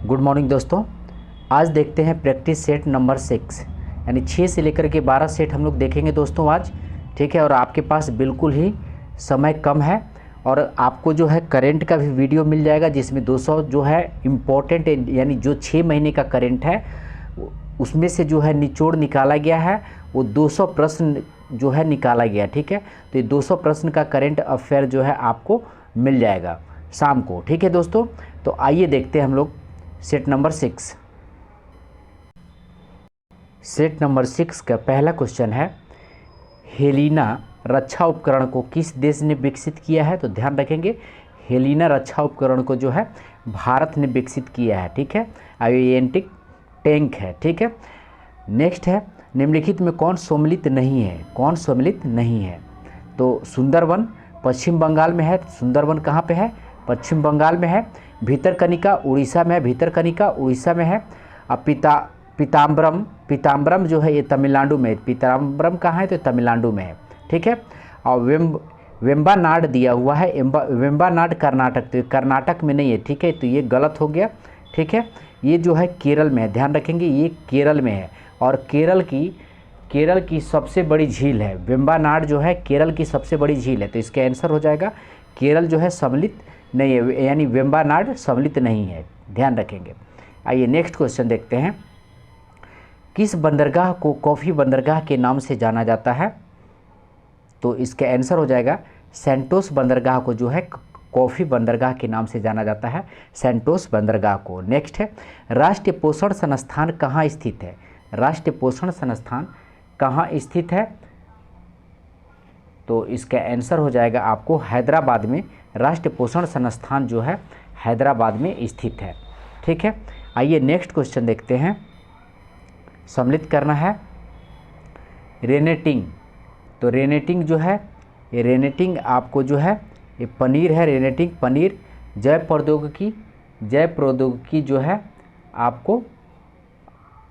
Good morning दोस्तों। आज देखते हैं प्रैक्टिस सेट नंबर 6 यानी 6 से लेकर के 12 सेट हम लोग देखेंगे दोस्तों आज। ठीक है, और आपके पास बिल्कुल ही समय कम है और आपको जो है करेंट का भी वीडियो मिल जाएगा जिसमें 200 जो है इम्पोर्टेंट यानी जो 6 महीने का करेंट है उसमें से जो है निचोड़ निकाला गया है, वो 200 प्रश्न जो है निकाला गया। ठीक है, तो ये 200 प्रश्न का करेंट अफेयर जो है आपको मिल जाएगा शाम को। ठीक है दोस्तों, तो आइए देखते हैं हम लोग सेट नंबर 6। सेट नंबर 6 का पहला क्वेश्चन है, हेलिना रक्षा उपकरण को किस देश ने विकसित किया है? तो ध्यान रखेंगे, हेलिना रक्षा उपकरण को जो है भारत ने विकसित किया है। ठीक है, आयोएंटिक टैंक है। ठीक है, नेक्स्ट है, निम्नलिखित में कौन सम्मिलित नहीं है? कौन सम्मिलित नहीं है? तो सुंदरवन पश्चिम बंगाल में है। सुंदरवन कहाँ पे है? पश्चिम बंगाल में है। भीतरकनिका उड़ीसा में है। भीतरकनिका उड़ीसा में है। अब पीताम्बरम जो है ये तमिलनाडु में है। पीताम्बरम कहाँ है? तो तमिलनाडु में है। ठीक है, और वेम्बानाड दिया हुआ है। वेम्बानाड कर्नाटक, तो कर्नाटक में नहीं है। ठीक है, तो ये गलत हो गया। ठीक है, ये जो है केरल में है। ध्यान रखेंगे, ये केरल में है और केरल की सबसे बड़ी झील है। वेम्बानाड जो है केरल की सबसे बड़ी झील है, तो इसका आंसर हो जाएगा केरल जो है सम्मिलित नहीं है, यानी वेम्बानाड सम्मिलित नहीं है। ध्यान रखेंगे। आइए नेक्स्ट क्वेश्चन देखते हैं, किस बंदरगाह को कॉफ़ी बंदरगाह के नाम से जाना जाता है? तो इसका आंसर हो जाएगा सेंटोस बंदरगाह को जो है कॉफ़ी बंदरगाह के नाम से जाना जाता है, सेंटोस बंदरगाह को। नेक्स्ट है, राष्ट्रीय पोषण संस्थान कहाँ स्थित है? राष्ट्रीय पोषण संस्थान कहाँ स्थित है? तो इसका आंसर हो जाएगा आपको हैदराबाद में। राष्ट्रीय पोषण संस्थान जो है हैदराबाद में स्थित है। ठीक है, आइए नेक्स्ट क्वेश्चन देखते हैं। सम्मिलित करना है रेनेटिंग। तो रेनेटिंग जो है, ये रेनेटिंग आपको जो है ये पनीर है। रेनेटिंग पनीर जैव प्रौद्योगिकी जो है आपको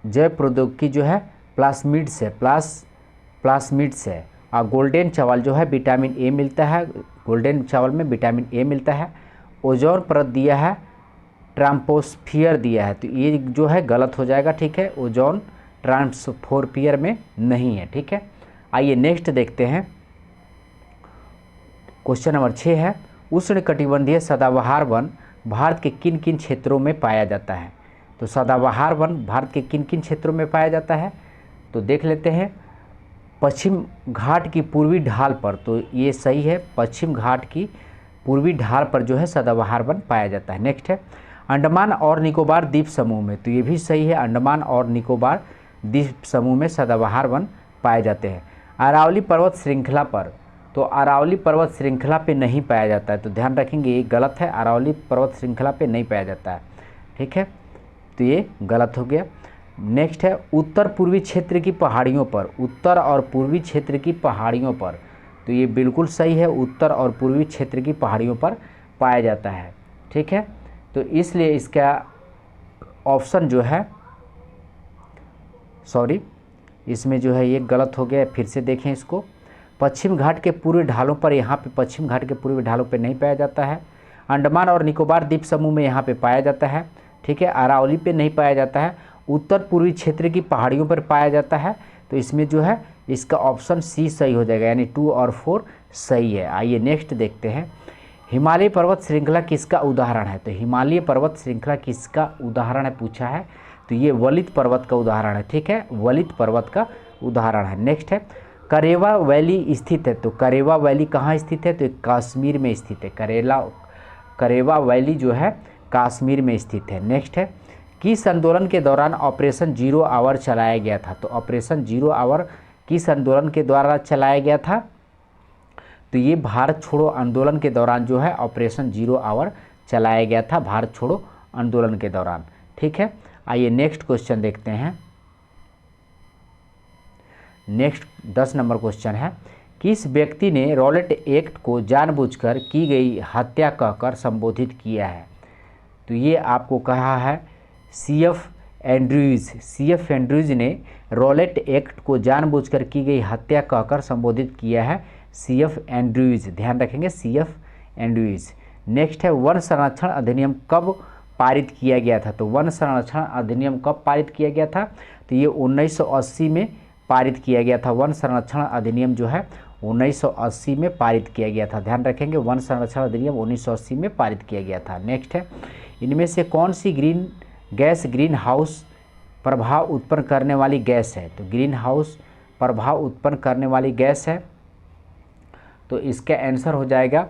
जैव प्रौद्योगिकी जो है प्लास्मिड्स है। और गोल्डन चावल जो है विटामिन ए मिलता है। गोल्डन चावल में विटामिन ए मिलता है। ओजोन परत दिया है, ट्रांसफोस्फियर दिया है, तो ये जो है गलत हो जाएगा। ठीक है, ओजोन ट्रांसफोस्फियर में नहीं है। ठीक है, आइए नेक्स्ट देखते हैं। क्वेश्चन नंबर 6 है, उष्णकटिबंधीय सदाबहार वन भारत के किन किन क्षेत्रों में पाया जाता है? तो सदाबहार वन भारत के किन किन क्षेत्रों में पाया जाता है? तो देख लेते हैं, पश्चिम घाट की पूर्वी ढाल पर, तो ये सही है, पश्चिम घाट की पूर्वी ढाल पर जो है सदाबहार वन पाया जाता है। नेक्स्ट है, अंडमान और निकोबार द्वीप समूह में, तो ये भी सही है, अंडमान और निकोबार द्वीप समूह में सदाबहार वन पाए जाते हैं। अरावली पर्वत श्रृंखला पर, तो अरावली पर्वत श्रृंखला पे नहीं पाया जाता है, तो ध्यान रखेंगे ये गलत है, अरावली पर्वत श्रृंखला पे नहीं पाया जाता है। ठीक है, तो ये गलत हो गया। नेक्स्ट है, उत्तर पूर्वी क्षेत्र की पहाड़ियों पर, उत्तर और पूर्वी क्षेत्र की पहाड़ियों पर, तो ये बिल्कुल सही है, उत्तर और पूर्वी क्षेत्र की पहाड़ियों पर पाया जाता है। ठीक है, तो इसलिए इसका ऑप्शन जो है, सॉरी इसमें जो है ये गलत हो गया। फिर से देखें इसको, पश्चिम घाट के पूर्वी ढालों पर, यहाँ पे पश्चिम घाट के पूर्वी ढालों पे नहीं पाया जाता है। अंडमान और निकोबार द्वीप समूह में यहाँ पे पाया जाता है। ठीक है, अरावली पे नहीं पाया जाता है, उत्तर पूर्वी क्षेत्र की पहाड़ियों पर पाया जाता है, तो इसमें जो है इसका ऑप्शन सी सही हो जाएगा, यानी 2 और 4 सही है। आइए नेक्स्ट देखते हैं, हिमालय पर्वत श्रृंखला किसका उदाहरण है? तो हिमालय पर्वत श्रृंखला किसका उदाहरण है पूछा है, तो ये वलित पर्वत का उदाहरण है। ठीक है, वलित पर्वत का उदाहरण है। नेक्स्ट है, करेवा वैली स्थित है, तो करेवा वैली कहाँ स्थित है? तो कश्मीर में स्थित है। करेवा वैली जो है कश्मीर में स्थित है। नेक्स्ट है, किस आंदोलन के दौरान ऑपरेशन 0 आवर चलाया गया था? तो ऑपरेशन 0 आवर किस आंदोलन के द्वारा चलाया गया था? तो ये भारत छोड़ो आंदोलन के दौरान जो है ऑपरेशन 0 आवर चलाया गया था, भारत छोड़ो आंदोलन के दौरान। ठीक है, आइए नेक्स्ट क्वेश्चन देखते हैं। नेक्स्ट 10 नंबर क्वेश्चन है, किस व्यक्ति ने रॉलेट एक्ट को जानबूझकर की गई हत्या कहकर संबोधित किया है? तो ये आपको कहा है सीएफ एंड्रयूज ने रॉलेट एक्ट को जानबूझकर की गई हत्या कहकर संबोधित किया है सीएफ एंड्रयूज। ध्यान रखेंगे, सीएफ एंड्रयूज। नेक्स्ट है, वन संरक्षण अधिनियम कब पारित किया गया था। तो वन संरक्षण अधिनियम कब पारित किया गया था? तो ये 1980 में पारित किया गया था। वन संरक्षण अधिनियम जो है 1980 में पारित किया गया था। ध्यान रखेंगे, वन संरक्षण अधिनियम 1980 में पारित किया गया था। नेक्स्ट है, इनमें से कौन सी ग्रीन हाउस प्रभाव उत्पन्न करने वाली गैस है? तो ग्रीन हाउस प्रभाव उत्पन्न करने वाली गैस है, तो इसका आंसर हो जाएगा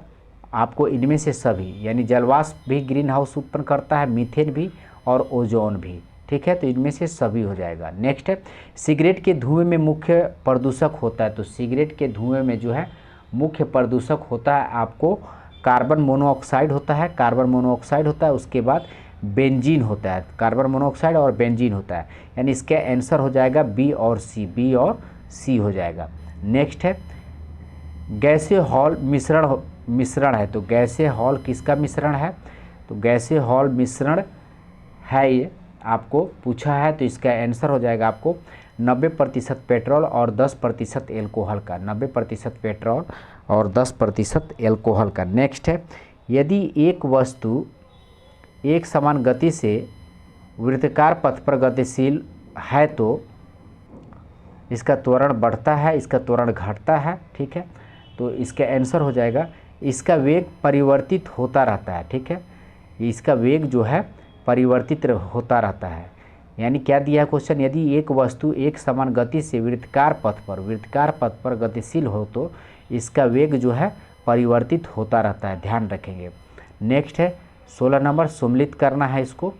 आपको इनमें से सभी, यानी जलवाष्प भी ग्रीन हाउस उत्पन्न करता है, मीथेन भी और ओजोन भी। ठीक है, तो इनमें से सभी हो जाएगा। नेक्स्ट है, सिगरेट के धुएं में मुख्य प्रदूषक होता है। तो सिगरेट के धुएं में जो है मुख्य प्रदूषक होता है आपको कार्बन मोनोऑक्साइड होता है, कार्बन मोनोऑक्साइड होता है, उसके बाद बेंजीन होता है, कार्बन मोनोऑक्साइड और बेंजीन होता है, यानी इसका आंसर हो जाएगा बी और सी, बी और सी हो जाएगा। नेक्स्ट है, गैसीय हॉल मिश्रण है। तो गैसीय हॉल किसका मिश्रण है? तो गैसीय हॉल मिश्रण है, ये आपको पूछा है, तो इसका आंसर हो जाएगा आपको 90% पेट्रोल और 10% एल्कोहल का, 90% पेट्रोल और 10% एल्कोहल का। नेक्स्ट है, यदि एक वस्तु एक समान गति से वृत्ताकार पथ पर गतिशील है तो इसका त्वरण बढ़ता है, इसका त्वरण घटता है। ठीक है, तो इसका आंसर हो जाएगा इसका वेग परिवर्तित होता रहता है। ठीक है, इसका वेग जो है परिवर्तित होता रहता है। यानी क्या दिया है क्वेश्चन, यदि एक वस्तु एक समान गति से वृत्ताकार पथ पर गतिशील हो तो इसका वेग जो है परिवर्तित होता रहता है, ध्यान रखेंगे। नेक्स्ट है 16 नंबर, सम्मिलित करना है इसको।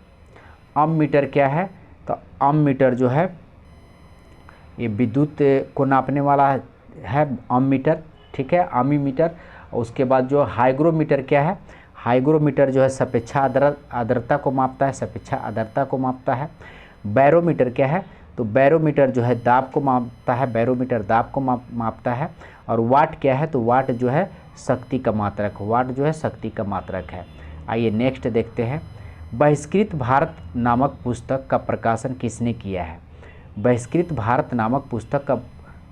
अम्मीटर क्या है? तो अम्मीटर जो है ये विद्युत को नापने वाला है, अम्मीटर। ठीक है, अमीमीटर। उसके बाद जो हाइग्रोमीटर क्या है? हाइग्रोमीटर जो है सापेक्ष आर्द्रता को मापता है, सापेक्ष आर्द्रता को मापता है। बैरोमीटर क्या है? तो बैरोमीटर जो है दाब को मापता है, बैरोमीटर दाब को मापता है। और वाट क्या है? तो वाट जो है शक्ति का मात्रक, वाट जो है शक्ति का मात्रक है। आइए नेक्स्ट देखते हैं, बहिष्कृत भारत नामक पुस्तक का प्रकाशन किसने किया है? बहिष्कृत भारत नामक पुस्तक का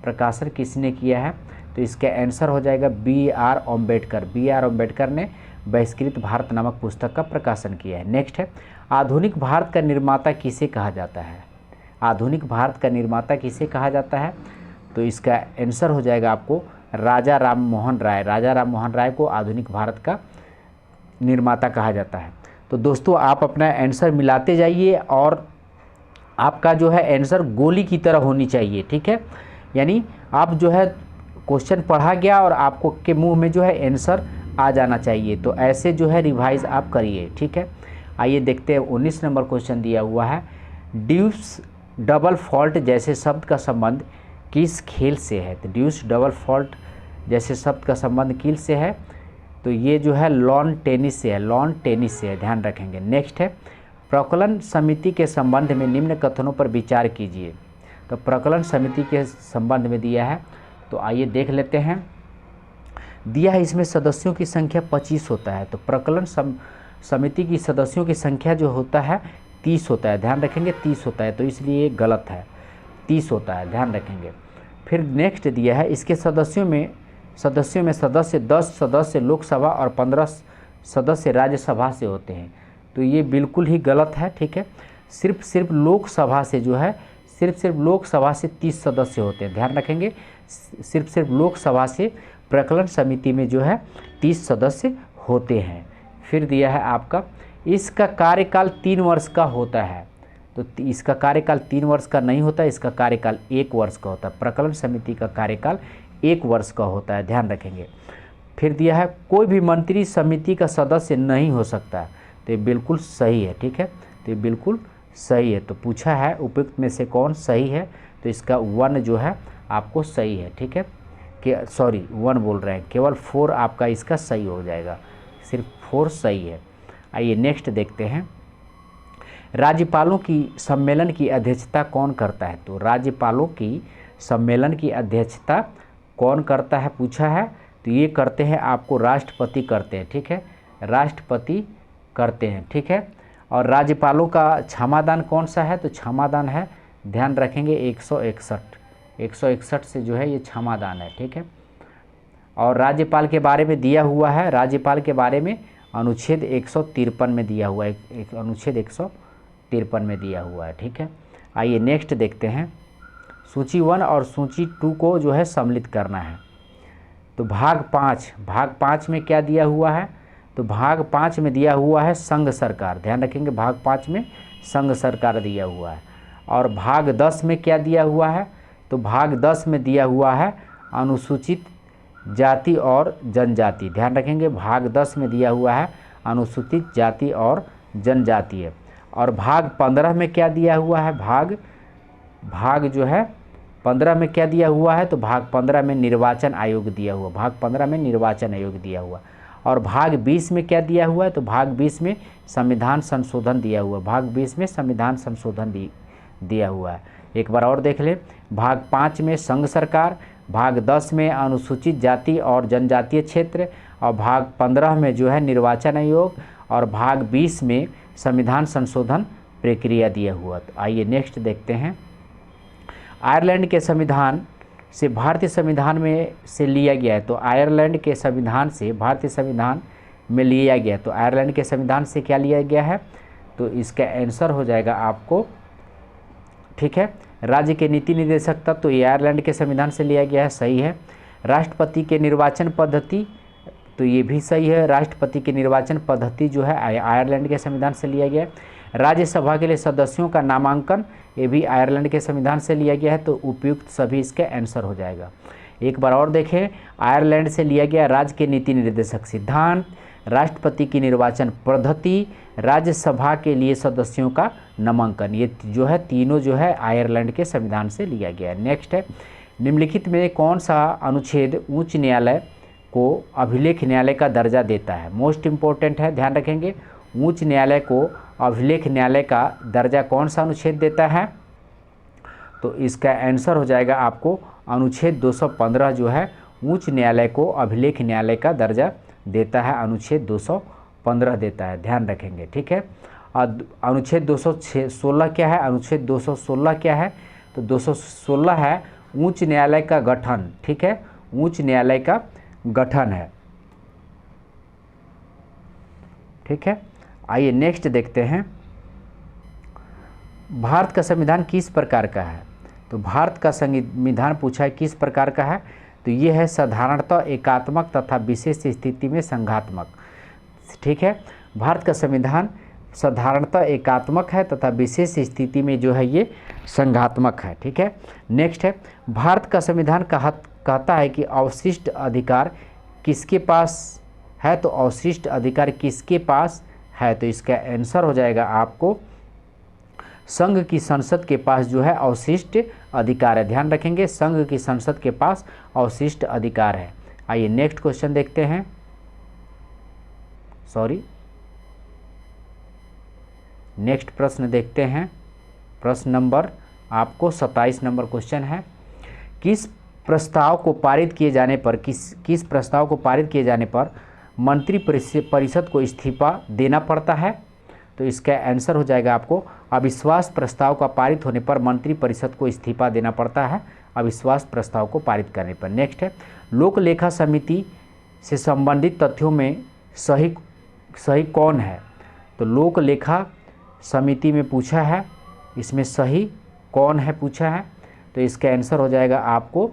प्रकाशन किसने किया है? तो इसका आंसर हो जाएगा B R Ambedkar, B R Ambedkar ने बहिष्कृत भारत नामक पुस्तक का प्रकाशन किया है। नेक्स्ट है, आधुनिक भारत का निर्माता किसे कहा जाता है? आधुनिक भारत का निर्माता किसे कहा जाता है? तो इसका आंसर हो जाएगा आपको राजा राम मोहन राय, राजा राम मोहन राय को आधुनिक भारत का निर्माता कहा जाता है। तो दोस्तों आप अपना आंसर मिलाते जाइए और आपका जो है आंसर गोली की तरह होनी चाहिए। ठीक है, यानी आप जो है क्वेश्चन पढ़ा गया और आपको के मुंह में जो है आंसर आ जाना चाहिए, तो ऐसे जो है रिवाइज आप करिए। ठीक है, आइए देखते हैं 19 नंबर क्वेश्चन दिया हुआ है, ड्यूस डबल फॉल्ट जैसे शब्द का संबंध किस खेल से है? तो ड्यूस डबल फॉल्ट जैसे शब्द का संबंध किस से है? तो ये जो है लॉन टेनिस से है, लॉन टेनिस से है, ध्यान रखेंगे। नेक्स्ट है, प्रकलन समिति के संबंध में निम्न कथनों पर विचार कीजिए। तो प्रकलन समिति के संबंध में दिया है, तो आइए देख लेते हैं। दिया है इसमें सदस्यों की संख्या 25 होता है, तो प्रकलन समिति की सदस्यों की संख्या जो होता है 30 होता है, ध्यान रखेंगे 30 होता है, तो इसलिए ये गलत है, 30 होता है, ध्यान रखेंगे। फिर नेक्स्ट दिया है इसके सदस्यों में सदस्य 10 सदस्य लोकसभा और 15 सदस्य राज्यसभा से होते हैं, तो ये बिल्कुल ही गलत है। ठीक है, सिर्फ लोकसभा से जो है सिर्फ लोकसभा से 30 सदस्य होते हैं, ध्यान रखेंगे, सिर्फ लोकसभा से प्रकलन समिति में जो है 30 सदस्य होते हैं। फिर दिया है आपका इसका कार्यकाल 3 वर्ष का होता है, तो इसका कार्यकाल 3 वर्ष का नहीं होता, इसका कार्यकाल 1 वर्ष का होता है। प्रकलन समिति का कार्यकाल 1 वर्ष का होता है, ध्यान रखेंगे। फिर दिया है कोई भी मंत्री समिति का सदस्य नहीं हो सकता, तो ये बिल्कुल सही है। ठीक है, तो ये बिल्कुल सही है। तो पूछा है उपयुक्त में से कौन सही है, तो इसका 1 जो है आपको सही है। ठीक है, कि सॉरी 1 बोल रहे हैं, केवल 4 आपका इसका सही हो जाएगा, सिर्फ 4 सही है। आइए नेक्स्ट देखते हैं, राज्यपालों की सम्मेलन की अध्यक्षता कौन करता है? तो राज्यपालों की सम्मेलन की अध्यक्षता कौन करता है पूछा है, तो ये करते हैं आपको राष्ट्रपति करते हैं। ठीक है, राष्ट्रपति करते हैं। ठीक है, और राज्यपालों का क्षमादान कौन सा है? तो क्षमादान है, ध्यान रखेंगे 161 से जो है ये क्षमादान है। ठीक है, और राज्यपाल के बारे में दिया हुआ है, राज्यपाल के बारे में अनुच्छेद 153 में दिया हुआ है, एक अनुच्छेद 153 में दिया हुआ है। ठीक है, आइए नेक्स्ट देखते हैं। सूची 1 और सूची 2 को जो है सम्मिलित करना है। तो भाग 5 में क्या दिया हुआ है? तो भाग 5 में दिया हुआ है संघ सरकार, ध्यान रखेंगे भाग 5 में संघ सरकार दिया हुआ है। और भाग 10 में क्या दिया हुआ है? तो भाग 10 में दिया हुआ है अनुसूचित जाति और जनजाति, ध्यान रखेंगे भाग 10 में दिया हुआ है अनुसूचित जाति और जनजातीय। और भाग 15 में क्या दिया हुआ है? भाग जो है 15 में क्या दिया हुआ है? तो भाग 15 में निर्वाचन आयोग दिया हुआ, भाग 15 में निर्वाचन आयोग दिया हुआ। और भाग 20 में क्या दिया हुआ है? तो भाग 20 में संविधान संशोधन दिया हुआ, भाग 20 में संविधान संशोधन दिया हुआ है। एक बार और देख ले, भाग 5 में संघ सरकार, भाग 10 में अनुसूचित जाति और जनजातीय क्षेत्र, और भाग 15 में जो है निर्वाचन आयोग, और भाग 20 में संविधान संशोधन प्रक्रिया दिया हुआ। तो आइए नेक्स्ट देखते हैं। आयरलैंड के संविधान से भारतीय संविधान में से लिया गया है। तो आयरलैंड के संविधान से भारतीय संविधान में लिया गया, तो आयरलैंड के संविधान से क्या लिया गया है? तो इसका आंसर हो जाएगा आपको, ठीक है, राज्य के नीति निर्देशक तत्व, तो ये आयरलैंड के संविधान से लिया गया है, सही है। राष्ट्रपति के निर्वाचन पद्धति, तो ये भी सही है, राष्ट्रपति की निर्वाचन पद्धति जो है आयरलैंड के संविधान से लिया गया है। राज्यसभा के लिए सदस्यों का नामांकन, ये भी आयरलैंड के संविधान से लिया गया है, तो उपयुक्त सभी इसके आंसर हो जाएगा। एक बार और देखें, आयरलैंड से लिया गया राज्य के नीति निर्देशक सिद्धांत, राष्ट्रपति की निर्वाचन पद्धति, राज्यसभा के लिए सदस्यों का नामांकन, ये जो है तीनों जो है आयरलैंड के संविधान से लिया गया है। नेक्स्ट है, निम्नलिखित में कौन सा अनुच्छेद उच्च न्यायालय को अभिलेख न्यायालय का दर्जा देता है? मोस्ट इम्पोर्टेंट है, ध्यान रखेंगे, उच्च न्यायालय को अभिलेख न्यायालय का दर्जा कौन सा अनुच्छेद देता है? तो इसका आंसर हो जाएगा आपको अनुच्छेद 215 जो है उच्च न्यायालय को अभिलेख न्यायालय का दर्जा देता है, अनुच्छेद 215 देता है, ध्यान रखेंगे। ठीक है, अनुच्छेद 216 क्या है? अनुच्छेद 216 क्या है? तो 216 है उच्च न्यायालय का गठन, ठीक है, उच्च न्यायालय का गठन है। ठीक है, आइए नेक्स्ट देखते हैं। भारत का संविधान किस प्रकार का है? तो भारत का संविधान पूछा है किस प्रकार का है? तो ये है साधारणतः एकात्मक तथा विशेष स्थिति में संघात्मक। ठीक है, भारत का संविधान साधारणतः एकात्मक है तथा विशेष स्थिति में जो है ये संघात्मक है। ठीक है, नेक्स्ट है, भारत का संविधान कहता है कि अवशिष्ट अधिकार किसके पास है? तो अवशिष्ट अधिकार किसके पास है? तो इसका आंसर हो जाएगा आपको संघ की संसद के पास जो है अवशिष्ट अधिकार है, ध्यान रखेंगे संघ की संसद के पास अवशिष्ट अधिकार है। आइए नेक्स्ट क्वेश्चन देखते हैं, नेक्स्ट प्रश्न देखते हैं। प्रश्न नंबर आपको 27 नंबर क्वेश्चन है, किस प्रस्ताव को पारित किए जाने पर मंत्री परिषद को इस्तीफा देना पड़ता है? तो इसका आंसर हो जाएगा आपको अविश्वास प्रस्ताव का पारित होने पर मंत्री परिषद को इस्तीफा देना पड़ता है, अविश्वास प्रस्ताव को पारित करने पर। नेक्स्ट है, लोक लेखा समिति से संबंधित तथ्यों में सही कौन है? तो लोक लेखा समिति में पूछा है, इसमें सही कौन है पूछा है, तो इसका आंसर हो जाएगा आपको,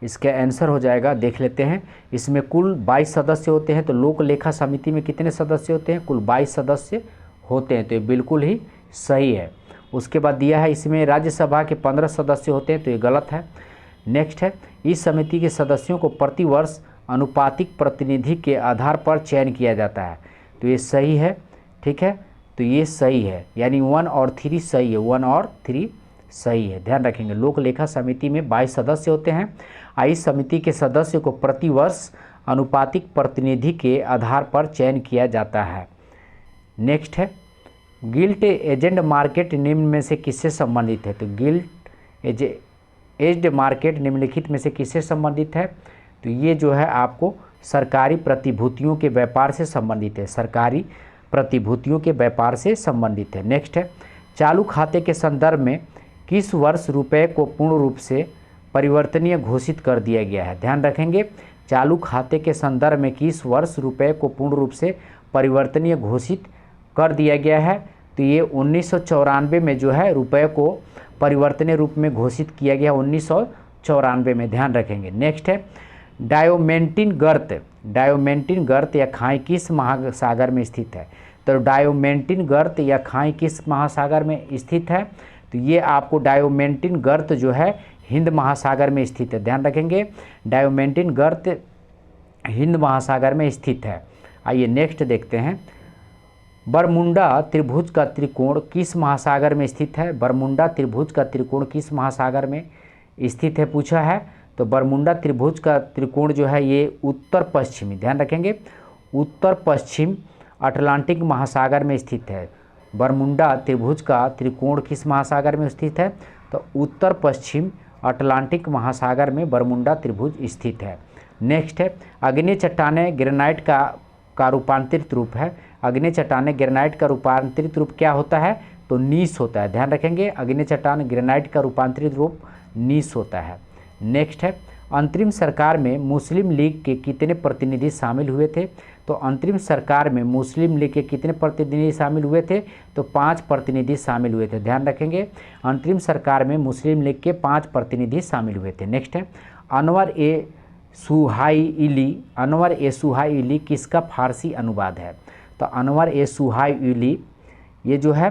इसका आंसर हो जाएगा, देख लेते हैं, इसमें कुल 22 सदस्य होते हैं। तो लोक लेखा समिति में कितने सदस्य होते हैं? कुल 22 सदस्य होते हैं, तो ये बिल्कुल ही सही है। उसके बाद दिया है इसमें राज्यसभा के 15 सदस्य होते हैं, तो ये गलत है। नेक्स्ट है, इस समिति के सदस्यों को प्रतिवर्ष अनुपातिक प्रतिनिधि के आधार पर चयन किया जाता है, तो ये सही है। ठीक है, तो ये सही है, यानी 1 और 3 सही है, 1 और 3 सही है, ध्यान रखेंगे। लोक लेखा समिति में 22 सदस्य होते हैं। इस समिति के सदस्य को प्रतिवर्ष अनुपातिक प्रतिनिधि के आधार पर चयन किया जाता है। नेक्स्ट है, गिल्ट एजेंट मार्केट निम्न में से किससे संबंधित है? तो गिल्ट एजेंट मार्केट निम्नलिखित में से किससे संबंधित है? तो ये जो है आपको सरकारी प्रतिभूतियों के व्यापार से संबंधित है, सरकारी प्रतिभूतियों के व्यापार से संबंधित है। नेक्स्ट है, चालू खाते के संदर्भ में किस वर्ष रुपए को पूर्ण रूप से परिवर्तनीय घोषित कर दिया गया है? ध्यान रखेंगे, चालू खाते के संदर्भ में किस वर्ष रुपये को पूर्ण रूप से परिवर्तनीय घोषित कर दिया गया है? तो ये 1994 में जो है रुपये को परिवर्तनीय रूप में घोषित किया गया 1994 में, ध्यान रखेंगे। नेक्स्ट है डायोमेंटिन गर्त। डायोमेंटिन गर्त या खाई किस महासागर में स्थित है? तो डायोमेंटिन गर्त या खाई किस महासागर में स्थित है? तो ये आपको डायोमेंटिन गर्त जो है हिंद महासागर में स्थित है, ध्यान रखेंगे। डायोमेंटिन गर्त हिंद महासागर में स्थित है। आइए नेक्स्ट देखते हैं, बरमुंडा त्रिभुज का त्रिकोण किस महासागर में स्थित है? बरमुंडा त्रिभुज का त्रिकोण किस महासागर में स्थित है पूछा है। तो बरमुंडा त्रिभुज का त्रिकोण जो है ये उत्तर पश्चिमी, ध्यान रखेंगे, उत्तर पश्चिम अटलांटिक महासागर में स्थित है। बरमुंडा त्रिभुज का त्रिकोण किस महासागर में स्थित है? तो उत्तर पश्चिम अटलांटिक महासागर में बरमुंडा त्रिभुज स्थित है। नेक्स्ट है अग्नेय चट्टानें ग्रेनाइट का रूपांतरित रूप है। अग्नेय चट्टानें ग्रेनाइट का रूपांतरित रूप क्या होता है? तो नीस होता है, ध्यान रखेंगे। अग्नेय चट्टान ग्रेनाइट का रूपांतरित रूप नीस होता है। नेक्स्ट है अंतरिम सरकार में मुस्लिम लीग के कितने प्रतिनिधि शामिल हुए थे? तो अंतरिम सरकार में मुस्लिम लीग के कितने प्रतिनिधि शामिल हुए थे? तो 5 प्रतिनिधि शामिल हुए थे, ध्यान रखेंगे। अंतरिम सरकार में मुस्लिम लीग के 5 प्रतिनिधि शामिल हुए थे। नेक्स्ट है अनवर ए सुहाइली। अनवर ए सुहाइली किसका फारसी अनुवाद है? तो अनवर ए सुहाइली ये जो है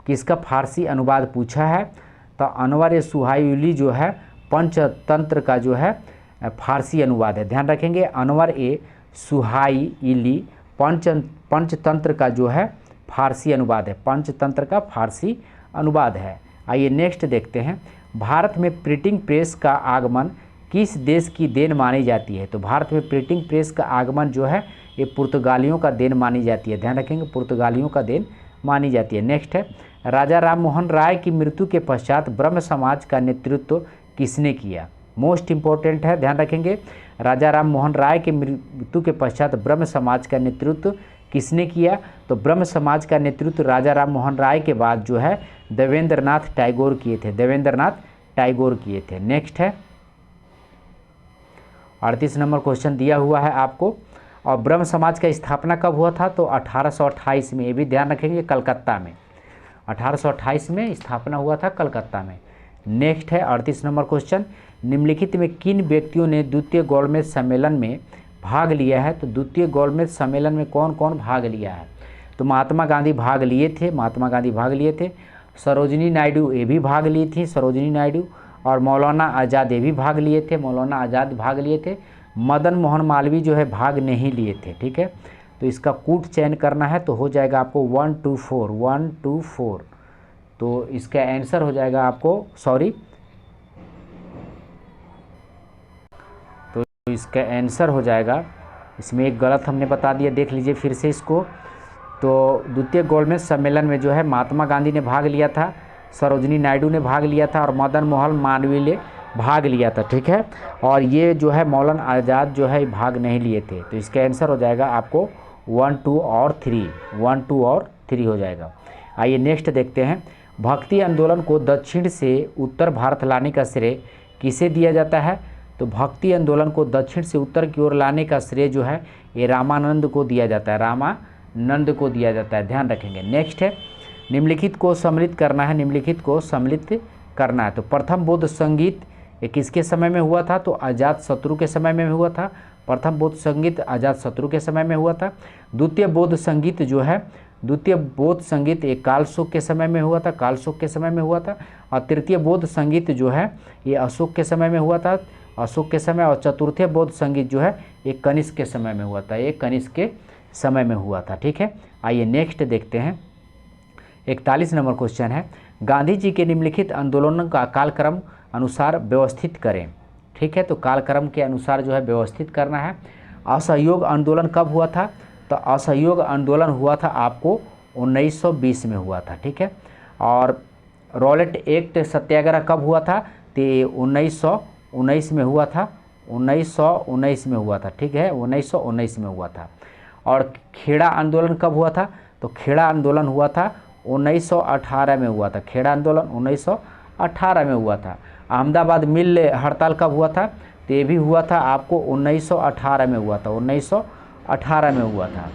किसका फारसी अनुवाद पूछा है? तो अनवर ए सुहाइली जो है पंचतंत्र का जो है फारसी अनुवाद है, ध्यान रखेंगे। अनवर ए सुहाइली पंचतंत्र का जो है फारसी अनुवाद है, पंचतंत्र का फारसी अनुवाद है। आइए नेक्स्ट देखते हैं, भारत में प्रिंटिंग प्रेस का आगमन किस देश की देन मानी जाती है? तो भारत में प्रिंटिंग प्रेस का आगमन जो है ये पुर्तगालियों का देन मानी जाती है, ध्यान रखेंगे, पुर्तगालियों का देन मानी जाती है। नेक्स्ट है राजा राम मोहन राय की मृत्यु के पश्चात ब्रह्म समाज का नेतृत्व किसने किया? मोस्ट इंपॉर्टेंट है, ध्यान रखेंगे। राजा राम मोहन राय के मृत्यु के पश्चात ब्रह्म समाज का नेतृत्व किसने किया? तो ब्रह्म समाज का नेतृत्व राजा राम मोहन राय के बाद जो है देवेंद्रनाथ टैगोर किए थे, देवेंद्रनाथ टैगोर किए थे। नेक्स्ट है 38 नंबर क्वेश्चन दिया हुआ है आपको, और ब्रह्म समाज का स्थापना कब हुआ था? तो 1828 में, ये भी ध्यान रखेंगे, कलकत्ता में। 1828 में स्थापना हुआ था कलकत्ता में। नेक्स्ट है 38 नंबर क्वेश्चन, निम्नलिखित में किन व्यक्तियों ने द्वितीय गोलमेज सम्मेलन में भाग लिया है? तो द्वितीय गोलमेज सम्मेलन में कौन कौन भाग लिया है? तो महात्मा गांधी भाग लिए थे, महात्मा गांधी भाग लिए थे। सरोजिनी नायडू ये भी भाग ली थी, सरोजिनी नायडू। और मौलाना आज़ाद ये भी भाग लिए थे, मौलाना आज़ाद भाग लिए थे। मदन मोहन मालवीय जो है भाग नहीं लिए थे, ठीक है। तो इसका कूट चयन करना है तो हो जाएगा आपको 1 2 4, 1 2 4। तो इसका आंसर हो जाएगा आपको, सॉरी, तो इसका आंसर हो जाएगा, इसमें एक गलत हमने बता दिया, देख लीजिए फिर से इसको। तो द्वितीय गोलमेज सम्मेलन में जो है महात्मा गांधी ने भाग लिया था, सरोजिनी नायडू ने भाग लिया था और मदन मोहन मालवीय ने भाग लिया था, ठीक है। और ये जो है मौलाना आज़ाद जो है भाग नहीं लिए थे। तो इसका आंसर हो जाएगा आपको 1 2 और 3, 1 2 और 3 हो जाएगा। आइए नेक्स्ट देखते हैं, भक्ति आंदोलन को दक्षिण से उत्तर भारत लाने का श्रेय किसे दिया जाता है? तो भक्ति आंदोलन को दक्षिण से उत्तर की ओर लाने का श्रेय जो है ये रामानंद को दिया जाता है, रामानंद को दिया जाता है, ध्यान रखेंगे। नेक्स्ट है निम्नलिखित को सम्मिलित करना है, निम्नलिखित को सम्मिलित करना है। तो प्रथम बौद्ध संगीत ये किसके समय में हुआ था? तो अजात शत्रु के समय में हुआ था। प्रथम बौद्ध संगीत अजात शत्रु के समय में हुआ था। द्वितीय बौद्ध संगीत जो है, द्वितीय बौद्ध संगीत एक कालशोक के समय में हुआ था, कालशोक के समय में हुआ था। और तृतीय बौद्ध संगीत जो है ये अशोक के समय में हुआ था, अशोक के समय। और चतुर्थीय बौद्ध संगीत जो है ये कनिष्क के समय में हुआ था, ये कनिष्क के समय में हुआ था, ठीक है। आइए नेक्स्ट देखते हैं, 41 नंबर क्वेश्चन है, गांधी जी के निम्नलिखित आंदोलनों का कालक्रम अनुसार व्यवस्थित करें, ठीक है। तो कालक्रम के अनुसार जो है व्यवस्थित करना है। असहयोग आंदोलन कब हुआ था? तो असहयोग आंदोलन हुआ था आपको 1920 में हुआ था, ठीक है। और रॉलेट एक्ट सत्याग्रह कब हुआ था? तो 1919 में हुआ था, 1919 में हुआ था, ठीक है, 1919 में हुआ था। और खेड़ा आंदोलन कब हुआ था? तो खेड़ा आंदोलन हुआ था 1918 में हुआ था, खेड़ा आंदोलन 1918 में हुआ था। अहमदाबाद मिल हड़ताल कब हुआ था? तो ये भी हुआ था आपको 1918 में हुआ था, 1918 में हुआ था।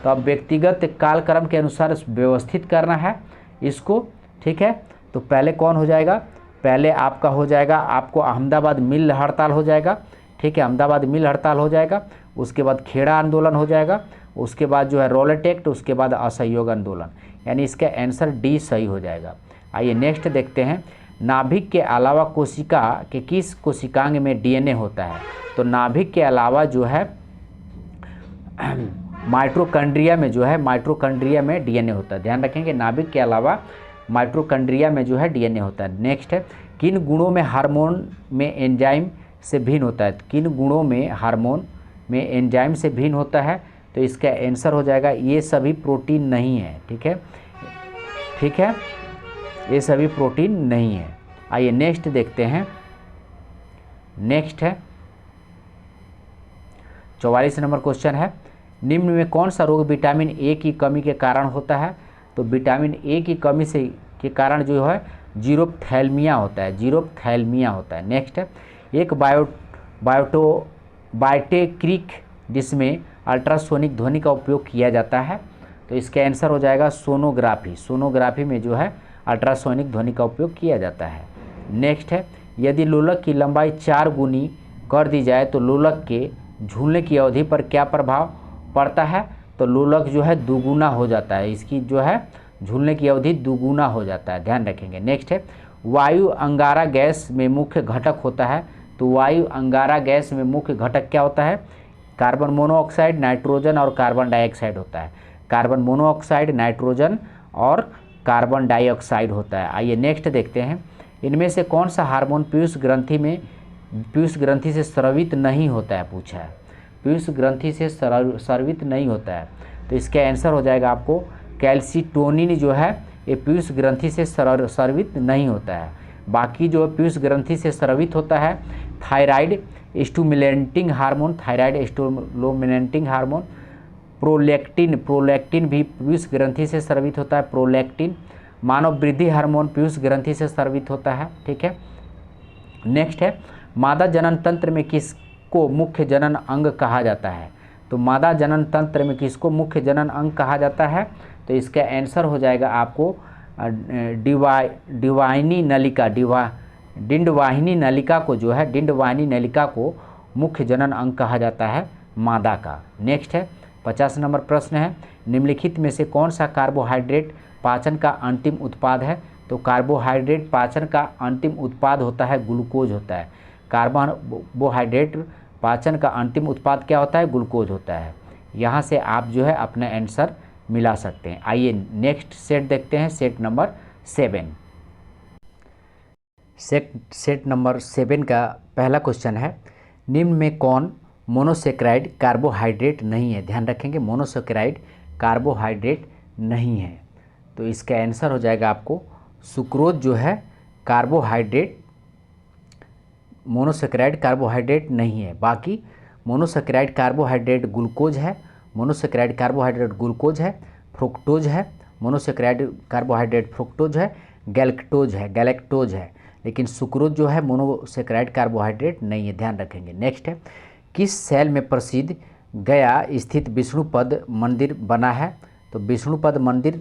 तो अब व्यक्तिगत कालक्रम के अनुसार व्यवस्थित करना है इसको, ठीक है। तो पहले कौन हो जाएगा, पहले आपका हो जाएगा, आपको अहमदाबाद मिल हड़ताल हो जाएगा, ठीक है, अहमदाबाद मिल हड़ताल हो जाएगा। उसके बाद खेड़ा आंदोलन हो जाएगा, उसके बाद जो है रॉलेट एक्ट, उसके बाद असहयोग आंदोलन, यानी इसका आंसर डी सही हो जाएगा। आइए नेक्स्ट देखते हैं, नाभिक के अलावा कोशिका के किस कोशिकांग में डीएनए होता है। तो नाभिक के अलावा जो है माइटोकॉन्ड्रिया में जो है, माइटोकॉन्ड्रिया में डीएनए होता है, ध्यान रखेंगे, नाभिक के अलावा माइटोकॉन्ड्रिया में जो है डीएनए होता है। नेक्स्ट है, किन गुणों में हार्मोन में एंजाइम से भिन्न होता है। किन गुणों में हार्मोन में एंजाइम से भिन्न होता है, तो इसका आंसर हो जाएगा ये सभी प्रोटीन नहीं है, ठीक है, ठीक है, ये सभी प्रोटीन नहीं है। आइए नेक्स्ट देखते हैं, नेक्स्ट है 44 नंबर क्वेश्चन है, निम्न में कौन सा रोग विटामिन ए की कमी के कारण होता है। तो विटामिन ए की कमी से के कारण जो है जीरोप्थैल्मिया होता है, जीरोप्थैल्मिया होता है। नेक्स्ट है, एक बायोटेक्निक जिसमें अल्ट्रासोनिक ध्वनि का उपयोग किया जाता है। तो इसका आंसर हो जाएगा सोनोग्राफी, सोनोग्राफी में जो है अल्ट्रासोनिक ध्वनि का उपयोग किया जाता है। नेक्स्ट है, यदि लोलक की लंबाई 4 गुनी कर दी जाए तो लोलक के झूलने की अवधि पर क्या प्रभाव पड़ता है। तो लोलक जो है दुगुना हो जाता है, इसकी जो है झूलने की अवधि दुगुना हो जाता है, ध्यान रखेंगे। नेक्स्ट है, वायु अंगारा गैस में मुख्य घटक होता है। तो वायु अंगारा गैस में मुख्य घटक क्या होता है, कार्बन मोनोऑक्साइड, नाइट्रोजन और कार्बन डाइऑक्साइड होता है। कार्बन मोनोऑक्साइड, नाइट्रोजन और कार्बन डाइऑक्साइड होता है। आइए नेक्स्ट देखते हैं, इनमें से कौन सा हार्मोन पीयूष ग्रंथि से स्रावित नहीं होता है, पूछा है, पीयूष ग्रंथि से स्रावित नहीं होता है। तो इसका आंसर हो जाएगा आपको कैल्सिटोनिन जो है ये पीयूष ग्रंथि से स्रावित नहीं होता है। बाकी जो पीयूष ग्रंथि से स्रावित होता है thyroid stimulating hormone, thyroid stimulating hormone, prolactin भी पीयूष ग्रंथि से स्रावित होता है, प्रोलैक्टिन, मानव वृद्धि हार्मोन पीयूष ग्रंथि से स्रावित होता है, ठीक है। नेक्स्ट है, मादा जनन तंत्र में किसको मुख्य जनन अंग कहा जाता है। तो मादा जनन तंत्र में किसको मुख्य जनन अंग कहा जाता है। तो इसका आंसर हो जाएगा आपको डिंडवाहिनी नलिका को जो है, डिंडवाहिनी नलिका को मुख्य जनन अंग कहा जाता है मादा का। नेक्स्ट है 50 नंबर प्रश्न है, निम्नलिखित में से कौन सा कार्बोहाइड्रेट पाचन का अंतिम उत्पाद है। तो कार्बोहाइड्रेट पाचन का अंतिम उत्पाद होता है ग्लूकोज होता है। कार्बोहाइड्रेट पाचन का अंतिम उत्पाद क्या होता है, ग्लूकोज होता है। यहाँ से आप जो है अपना आंसर मिला सकते हैं। आइए नेक्स्ट सेट देखते हैं, सेट नंबर 7। सेट नंबर 7 का पहला क्वेश्चन है, निम्न में कौन मोनोसेक्राइड कार्बोहाइड्रेट नहीं है। ध्यान रखेंगे, मोनोसेक्राइड कार्बोहाइड्रेट नहीं है। तो इसका आंसर हो जाएगा आपको सुक्रोज जो है कार्बोहाइड्रेट, मोनोसेक्राइड कार्बोहाइड्रेट नहीं है। बाकी मोनोसेक्राइड कार्बोहाइड्रेट ग्लूकोज है, मोनोसेक्राइड कार्बोहाइड्रेट ग्लूकोज है, फ्रुक्टोज है, मोनोसेक्राइड कार्बोहाइड्रेट फ्रुक्टोज है, गैलेक्टोज है, लेकिन सुक्रोज जो है मोनोसेक्राइड कार्बोहाइड्रेट नहीं है, ध्यान रखेंगे। नेक्स्ट है, किस शैल में प्रसिद्ध गया स्थित विष्णुपद मंदिर बना है। तो विष्णुपद मंदिर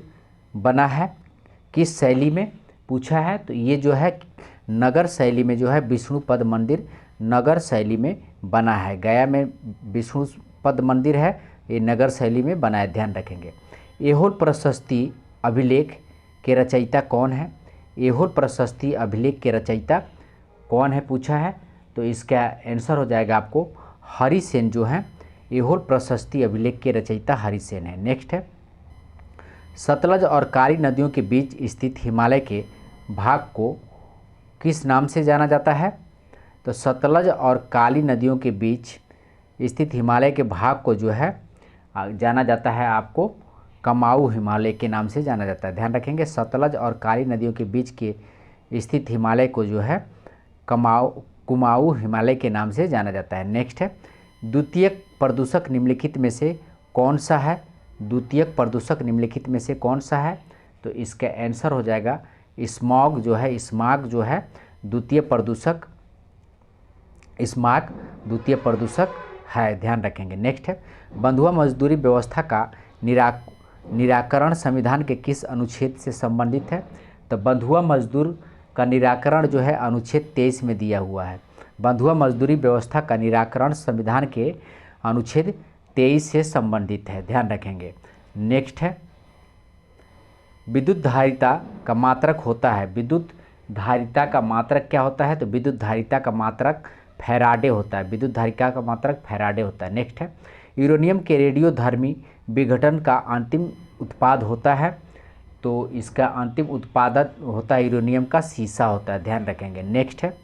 बना है किस शैली में, पूछा है। तो ये जो है नगर शैली में जो है विष्णुपद मंदिर नगर शैली में बना है। गया में विष्णुपद मंदिर है, ये नगर शैली में बना है, ध्यान रखेंगे। एहोल प्रशस्ति अभिलेख के रचयिता कौन है। एहोल प्रशस्ति अभिलेख के रचयिता कौन है, पूछा है। तो इसका आंसर हो जाएगा आपको हरिसेन जो है, एहोल प्रशस्ति अभिलेख के रचयिता हरिसेन है। नेक्स्ट है, सतलज और काली नदियों के बीच स्थित हिमालय के भाग को किस नाम से जाना जाता है। तो सतलज और काली नदियों के बीच स्थित हिमालय के भाग को जो है जाना जाता है आपको कुमाऊं हिमालय के नाम से जाना जाता है, ध्यान रखेंगे। सतलज और काली नदियों के बीच के स्थित हिमालय को जो है कुमाऊं हिमालय के नाम से जाना जाता है। नेक्स्ट है, द्वितीयक प्रदूषक निम्नलिखित में से कौन सा है। द्वितीयक प्रदूषक निम्नलिखित में से कौन सा है। तो इसका आंसर हो जाएगा स्मॉग जो है, स्मॉग जो है द्वितीय प्रदूषक स्मारक द्वितीय प्रदूषक है, ध्यान रखेंगे। नेक्स्ट है, बंधुआ मजदूरी व्यवस्था का निराकरण संविधान के किस अनुच्छेद से संबंधित है? तो बंधुआ मजदूर का निराकरण जो है अनुच्छेद 23 में दिया हुआ है। बंधुआ मजदूरी व्यवस्था का निराकरण संविधान के अनुच्छेद 23 से संबंधित है, ध्यान रखेंगे। नेक्स्ट है, विद्युत धारिता का मात्रक होता है। विद्युत धारिता का मात्रक क्या होता है? तो विद्युत धारिता का मात्रक फैराडे होता है। विद्युत धारिता का मात्रक फैराडे होता है। नेक्स्ट है, यूरेनियम के रेडियोधर्मी विघटन का अंतिम उत्पाद होता है। तो इसका अंतिम उत्पादक होता है यूरेनियम का सीसा होता है, ध्यान रखेंगे। नेक्स्ट है,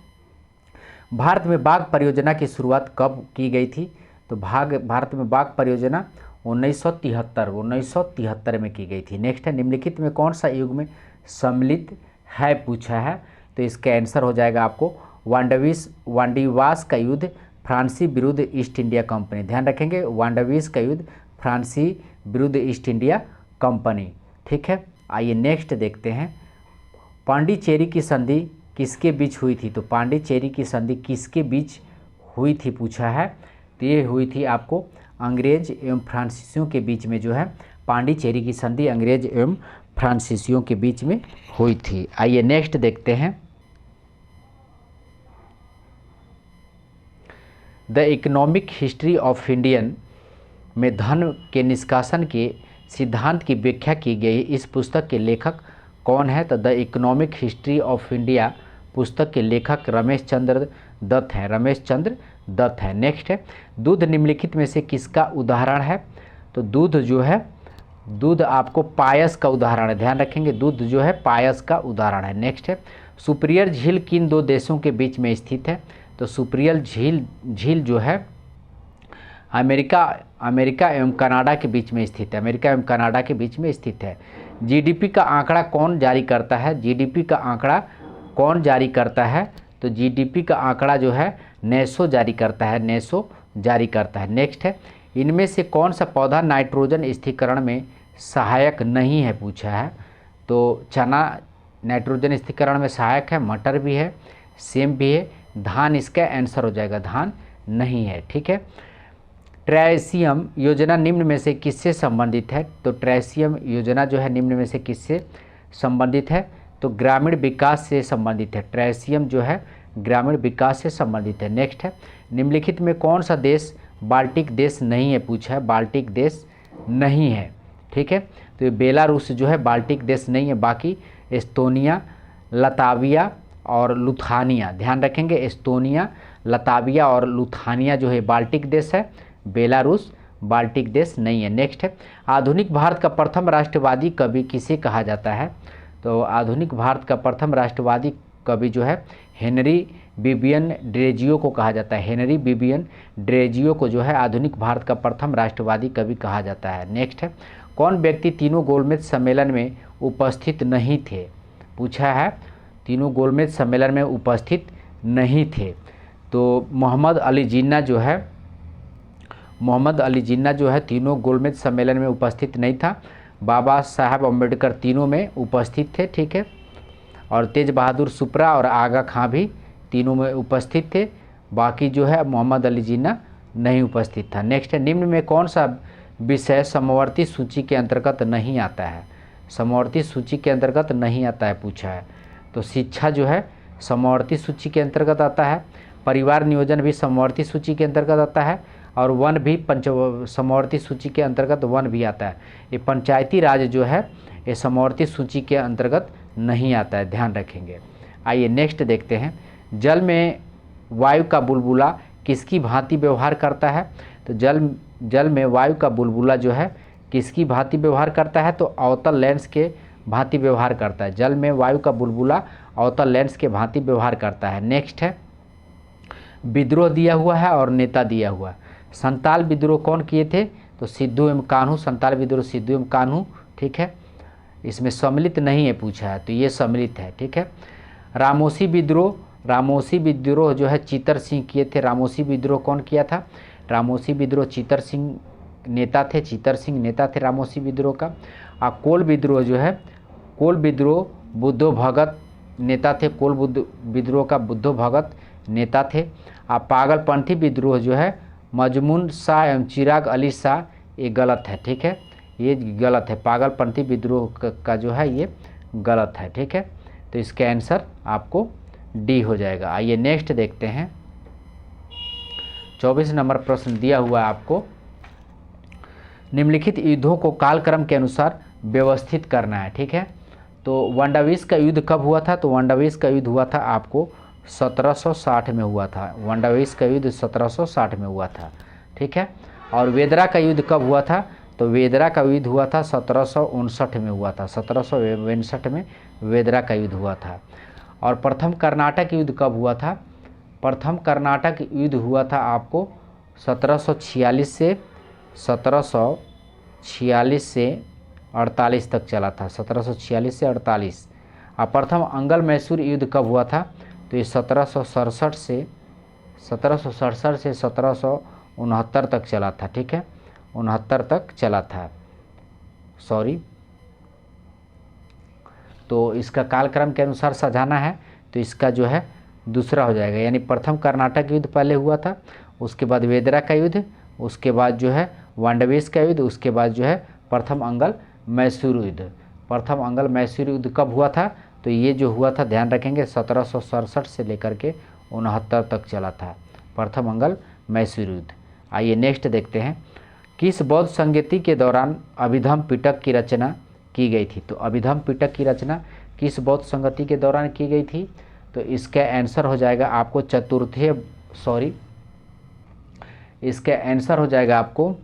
भारत में बाघ परियोजना की शुरुआत कब की गई थी? तो भारत में बाघ परियोजना 1973 में की गई थी। नेक्स्ट है, निम्नलिखित में कौन सा युग में सम्मिलित है पूछा है? तो इसका आंसर हो जाएगा आपको वांडीवास का युद्ध फ्रांसी विरुद्ध ईस्ट इंडिया कंपनी, ध्यान रखेंगे। वांडीवास का युद्ध फ्रांसी विरुद्ध ईस्ट इंडिया कंपनी, ठीक है। आइए नेक्स्ट देखते हैं, पांडिचेरी की संधि किसके बीच हुई थी? तो पांडिचेरी की संधि किसके बीच हुई थी पूछा है? तो ये हुई थी आपको अंग्रेज एवं फ्रांसीसियों के बीच में जो है पांडिचेरी की संधि अंग्रेज एवं फ्रांसीसियों के बीच में हुई थी। आइए नेक्स्ट देखते हैं, the economic history of Indian में धन के निष्कासन के सिद्धांत की व्याख्या की गई। इस पुस्तक के लेखक कौन है? तो the economic history of India पुस्तक के लेखक रमेश चंद्र दत्त हैं, रमेश चंद्र दत्त है। नेक्स्ट है, दूध निम्नलिखित में से किसका उदाहरण है? तो दूध जो है, दूध आपको पायस का उदाहरण है, ध्यान रखेंगे। दूध जो है पायस का उदाहरण है। नेक्स्ट है, सुपीरियर झील किन दो देशों के बीच में स्थित है? तो सुपीरियर झील जो है अमेरिका एवं कनाडा के बीच में स्थित है, अमेरिका एवं कनाडा के बीच में स्थित है। जीडीपी का आंकड़ा कौन जारी करता है? जीडीपी का आंकड़ा कौन जारी करता है? तो जीडीपी का आंकड़ा जो है नेसो जारी करता है, नेसो जारी करता है। नेक्स्ट है, इनमें से कौन सा पौधा नाइट्रोजन स्थिरीकरण में सहायक नहीं है पूछा है? तो चना नाइट्रोजन स्थिरीकरण में सहायक है, मटर भी है, सेम भी है, धान इसका आंसर हो जाएगा, धान नहीं है, ठीक है। ट्राइसियम योजना निम्न में से किससे संबंधित है? तो ट्राइसियम योजना जो है निम्न में से किससे संबंधित है? तो ग्रामीण विकास से संबंधित है। ट्राइसियम जो है ग्रामीण विकास से संबंधित है। नेक्स्ट है, निम्नलिखित में कौन सा देश बाल्टिक देश नहीं है पूछा है? बाल्टिक देश नहीं है, ठीक है। तो ये बेलारूस जो है बाल्टिक देश नहीं है, बाकी एस्तोनिया, लताविया और लुथानिया, ध्यान रखेंगे। एस्तोनिया, लताविया और लुथानिया जो है बाल्टिक देश है, बेलारूस बाल्टिक देश नहीं है। नेक्स्ट है, आधुनिक भारत का प्रथम राष्ट्रवादी कवि किसे कहा जाता है? तो आधुनिक भारत का प्रथम राष्ट्रवादी कवि जो है हेनरी बिबियन ड्रेजियो को कहा जाता है। हेनरी बिबियन ड्रेजियो को जो है आधुनिक भारत का प्रथम राष्ट्रवादी कवि कहा जाता है। नेक्स्ट है, कौन व्यक्ति तीनों गोलमेज सम्मेलन में उपस्थित नहीं थे पूछा है? तीनों गोलमेज सम्मेलन में उपस्थित नहीं थे। तो मोहम्मद अली जिन्ना जो है तीनों गोलमेज सम्मेलन में उपस्थित नहीं था। बाबा साहब अम्बेडकर तीनों में उपस्थित थे, ठीक है। और तेज बहादुर सुप्रा और आगा खां भी तीनों में उपस्थित थे, बाकी जो है मोहम्मद अली जिन्ना नहीं उपस्थित था। नेक्स्ट है, निम्न में कौन सा विषय समवर्ती सूची के अंतर्गत नहीं आता है? समवर्ती सूची के अंतर्गत नहीं आता है पूछा है। तो शिक्षा जो है समवर्ती सूची के अंतर्गत आता है, परिवार नियोजन भी समवर्ती सूची के अंतर्गत आता है, और वन भी समवर्ती सूची के अंतर्गत वन भी आता है। ये पंचायती राज जो है ये समवर्ती सूची के अंतर्गत नहीं आता है, ध्यान रखेंगे। आइए नेक्स्ट देखते हैं, जल में वायु का बुलबुला किसकी भांति व्यवहार करता है? तो जल में वायु का बुलबुला जो है किसकी भांति व्यवहार करता है? तो अवतल लेंस के भांति व्यवहार करता है। जल में वायु का बुलबुला अवतल लेंस के भांति व्यवहार करता है। नेक्स्ट है, विद्रोह दिया हुआ है और नेता दिया हुआ है। संताल विद्रोह कौन किए थे? तो सिद्धू एवं कान्हू, संताल विद्रोह सिद्धू एवं कान्हू, ठीक है। इसमें सम्मिलित नहीं है पूछा है, तो ये सम्मिलित है, ठीक है। रामोसी विद्रोह जो है चीतर सिंह किए थे। रामोसी विद्रोह कौन किया था? रामोसी विद्रोह चीतर सिंह नेता थे रामोसी विद्रोह का। और कोल विद्रोह बुद्धो भगत नेता थे, कोल विद्रोह का बुद्धो भगत नेता थे। आप पागलपंथी विद्रोह जो है मजमून शाह एवं चिराग अली शाह, ये गलत है, ठीक है, ये गलत है। पागलपंथी विद्रोह का जो है ये गलत है, ठीक है। तो इसका आंसर आपको डी हो जाएगा। आइए नेक्स्ट देखते हैं। 24 नंबर प्रश्न दिया हुआ है आपको, निम्नलिखित युद्धों को कालक्रम के अनुसार व्यवस्थित करना है, ठीक है। तो वंडावीस का युद्ध कब हुआ था? तो वंडावीस का युद्ध हुआ था आपको 1760 में हुआ था। वंडावीस का युद्ध 1760 में हुआ था, ठीक है। और वेदरा का युद्ध कब हुआ था? तो वेदरा का युद्ध हुआ था 1759 में हुआ था। 1762 में वेदरा का युद्ध हुआ था। और प्रथम कर्नाटक युद्ध कब हुआ था? प्रथम कर्नाटक युद्ध हुआ था आपको 1746 से 48 तक चला था। 1746 से 48। और प्रथम अंगल मैसूर युद्ध कब हुआ था? तो ये 1767 से 1769 तक चला था, ठीक है, 69 तक चला था, सॉरी। तो इसका कालक्रम के अनुसार सजाना है, तो इसका जो है दूसरा हो जाएगा, यानी प्रथम कर्नाटक युद्ध पहले हुआ था, उसके बाद वेदरा का युद्ध, उसके बाद जो है वांडवेस का युद्ध, उसके बाद जो है प्रथम अंगल मैसूर युद्ध। प्रथम अंगल मैसूर युद्ध कब हुआ था? तो ये जो हुआ था ध्यान रखेंगे 1767 से लेकर के 69 तक चला था, प्रथम अंगल मैसूर युद्ध। आइए नेक्स्ट देखते हैं, किस बौद्ध संगति के दौरान अभिधम पिटक की रचना की गई थी? तो अभिधम पिटक की रचना किस बौद्ध संगति के दौरान की गई थी? तो इसका आंसर हो जाएगा आपको इसका आंसर हो जाएगा आपको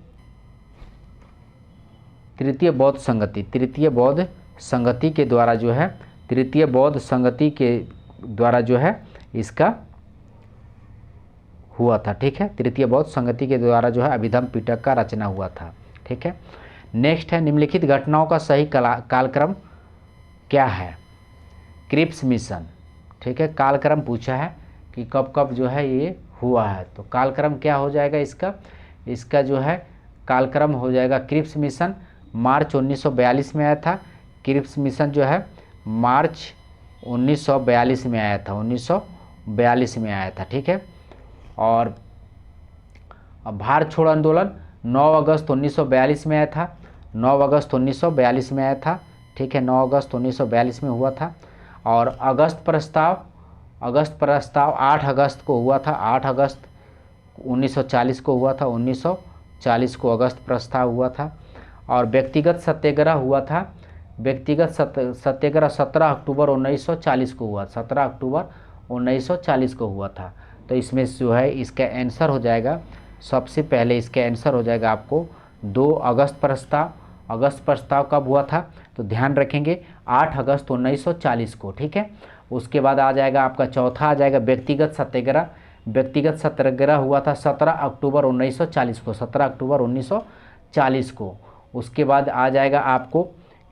तृतीय बौद्ध संगति। तृतीय बौद्ध संगति के द्वारा जो है, तृतीय बौद्ध संगति के द्वारा जो है इसका हुआ था, ठीक है। तृतीय बौद्ध संगति के द्वारा जो है अभिधम पिटक का रचना हुआ था, ठीक है। नेक्स्ट है, निम्नलिखित घटनाओं का सही कालक्रम क्या है? क्रिप्स मिशन, ठीक है, कालक्रम पूछा है कि कब कब जो है ये हुआ है, तो कालक्रम क्या हो जाएगा इसका? इसका जो है कालक्रम हो जाएगा क्रिप्स मिशन मार्च 1942 में आया था। क्रिप्स मिशन जो है मार्च 1942 में आया था, 1942 में आया था, ठीक है। और भारत छोड़ो आंदोलन 9 अगस्त 1942 में आया था, 9 अगस्त 1942 में आया था, ठीक है, 9 अगस्त 1942 में हुआ था। और अगस्त प्रस्ताव 8 अगस्त को हुआ था, 8 अगस्त 1940 को हुआ था, 1940 को अगस्त प्रस्ताव हुआ था। और व्यक्तिगत सत्याग्रह हुआ था, व्यक्तिगत सत्याग्रह 17 अक्टूबर 1940 को हुआ, 17 अक्टूबर 1940 को हुआ था। तो इसमें जो है इसका आंसर हो जाएगा, सबसे पहले इसका आंसर हो जाएगा आपको 2 अगस्त प्रस्ताव। अगस्त प्रस्ताव कब हुआ था? तो ध्यान रखेंगे 8 अगस्त 1940 को, ठीक है। उसके बाद आ जाएगा आपका चौथा आ जाएगा व्यक्तिगत सत्याग्रह। व्यक्तिगत सत्याग्रह हुआ था 17 अक्टूबर 1940 को, 17 अक्टूबर 1940 को। उसके बाद आ जाएगा आपको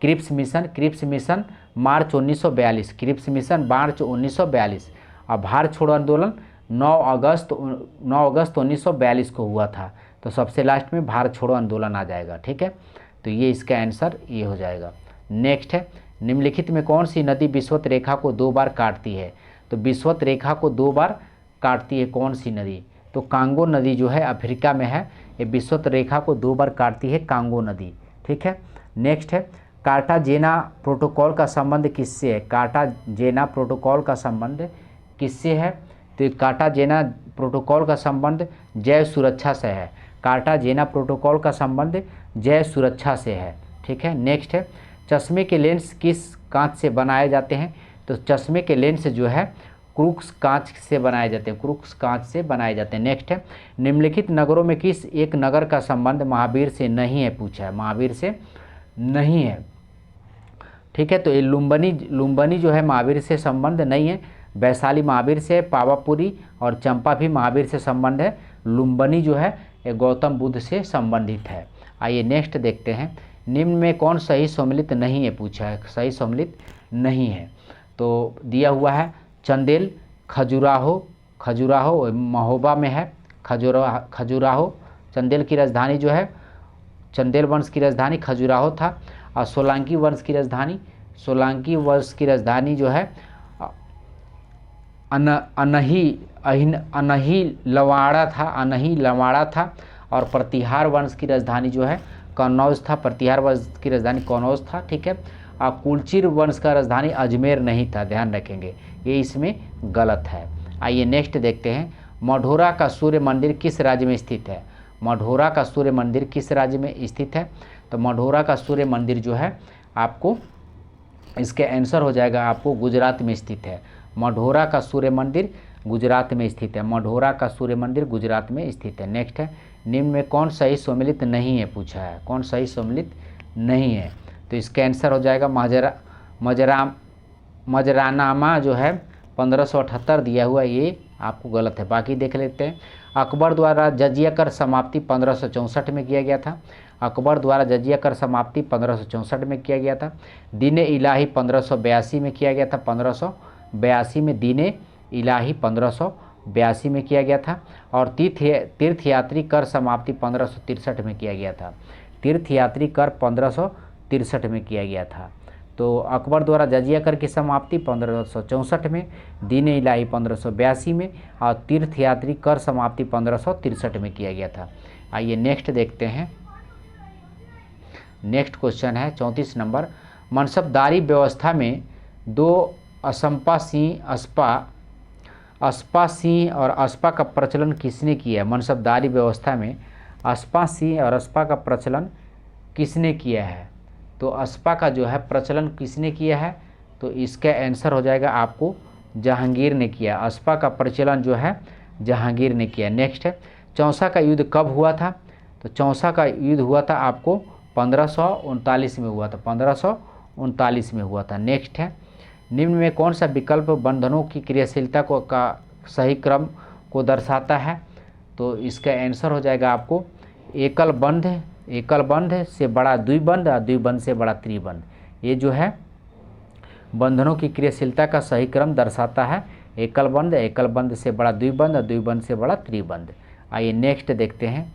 क्रिप्स मिशन। क्रिप्स मिशन मार्च 1942, क्रिप्स मिशन मार्च 1942। और भारत छोड़ो आंदोलन 9 अगस्त 1942 को हुआ था। तो सबसे लास्ट में भारत छोड़ो आंदोलन आ जाएगा, ठीक है। तो ये इसका आंसर ये हो जाएगा। नेक्स्ट है, निम्नलिखित में कौन सी नदी विषुवत रेखा को 2 बार काटती है? तो विषुवत रेखा को 2 बार काटती है कौन सी नदी? तो कांगो नदी जो है अफ्रीका में है, ये विषुवत रेखा को 2 बार काटती है कांगो नदी, ठीक है। नेक्स्ट है, कार्टाजेना प्रोटोकॉल का संबंध किससे है? कार्टाजेना प्रोटोकॉल का संबंध किससे है? तो कार्टाजेना प्रोटोकॉल का संबंध जैव सुरक्षा से है। कार्टाजेना प्रोटोकॉल का संबंध जैव सुरक्षा से है, ठीक है। नेक्स्ट है, चश्मे के लेंस किस कांच से बनाए जाते हैं? तो चश्मे के लेंस जो है क्रूक्स कांच से बनाए जाते हैं, क्रूक्स कांच से बनाए जाते हैं। नेक्स्ट है, निम्नलिखित नगरों में किस एक नगर का संबंध महावीर से नहीं है? पूछा है, महावीर से नहीं है, ठीक है। तो ये लुम्बनी जो है महावीर से संबंध नहीं है। वैशाली महावीर से, पावापुरी और चंपा भी महावीर से संबंध है। लुम्बनी जो है ये गौतम बुद्ध से संबंधित है। आइए नेक्स्ट देखते हैं, निम्न में कौन सही सम्मिलित नहीं है? पूछा है, सही सम्मिलित नहीं है। तो दिया हुआ है चंदेल, खजुराहो महोबा में है। खजुराहो चंदेल की राजधानी जो है, चंदेल वंश की राजधानी खजुराहो था। और सोलंकी वंश की राजधानी जो है अनही लवाड़ा था। और प्रतिहार वंश की राजधानी जो है कन्नौज था। प्रतिहार वंश की राजधानी कन्नौज था, ठीक है। और कुलचिर वंश का राजधानी अजमेर नहीं था, ध्यान रखेंगे, ये इसमें गलत है। आइए नेक्स्ट देखते हैं, मढ़ौरा का सूर्य मंदिर किस राज्य में स्थित है? मढ़ौरा का सूर्य मंदिर किस राज्य में स्थित है? तो मढ़ौरा का सूर्य मंदिर जो है आपको, इसके आंसर हो जाएगा आपको गुजरात में स्थित है। मढ़ौरा का सूर्य मंदिर गुजरात में स्थित है। मढ़ौरा का सूर्य मंदिर गुजरात में स्थित है। नेक्स्ट है, निम्न में कौन सही सम्मिलित नहीं है, पूछा है, कौन सही सम्मिलित नहीं है? तो इसका आंसर हो जाएगा मजरानामा जो है 1578 दिया हुआ, ये आपको गलत है। बाकी देख लेते हैं, अकबर द्वारा जजिया कर समाप्ति 1564 में किया गया था। अकबर द्वारा जजिया कर समाप्ति 1564 में किया गया था। दीन इलाही 1582 में किया गया था। 1582 में दीन इलाही 1582 में किया गया था। और तीर्थयात्री कर समाप्ति 1563 में किया गया था। तीर्थयात्री कर 1563 में किया गया था। तो अकबर द्वारा जजिया कर की समाप्ति 1564 में, दीन इलाही 1582 में और तीर्थयात्री कर समाप्ति 1563 में किया गया था। आइए नेक्स्ट देखते हैं। नेक्स्ट क्वेश्चन है 34 नंबर, मनसबदारी व्यवस्था में दो असपा सिंह और अस्पा का प्रचलन किसने किया है? मनसबदारी व्यवस्था में अस्पा सिंह और अस्पा का प्रचलन किसने किया है? तो अस्पा का जो है प्रचलन किसने किया है? तो इसका आंसर हो जाएगा आपको जहांगीर ने किया। अस्पा का प्रचलन जो है जहांगीर ने किया। नेक्स्ट है, चौसा का युद्ध कब हुआ था? तो चौसा का युद्ध हुआ था आपको 1539 में हुआ था। 1539 में हुआ था। नेक्स्ट है, निम्न में कौन सा विकल्प बंधनों की क्रियाशीलता का सही क्रम को दर्शाता है? तो इसका आंसर हो जाएगा आपको एकल बंध से बड़ा द्विबंध और द्विबंध से बड़ा त्रिबंध। ये जो है बंधनों की क्रियाशीलता का सही क्रम दर्शाता है। एकल बंध से बड़ा द्विबंध और द्विबंध से बड़ा त्रिबंध। आइए नेक्स्ट देखते हैं।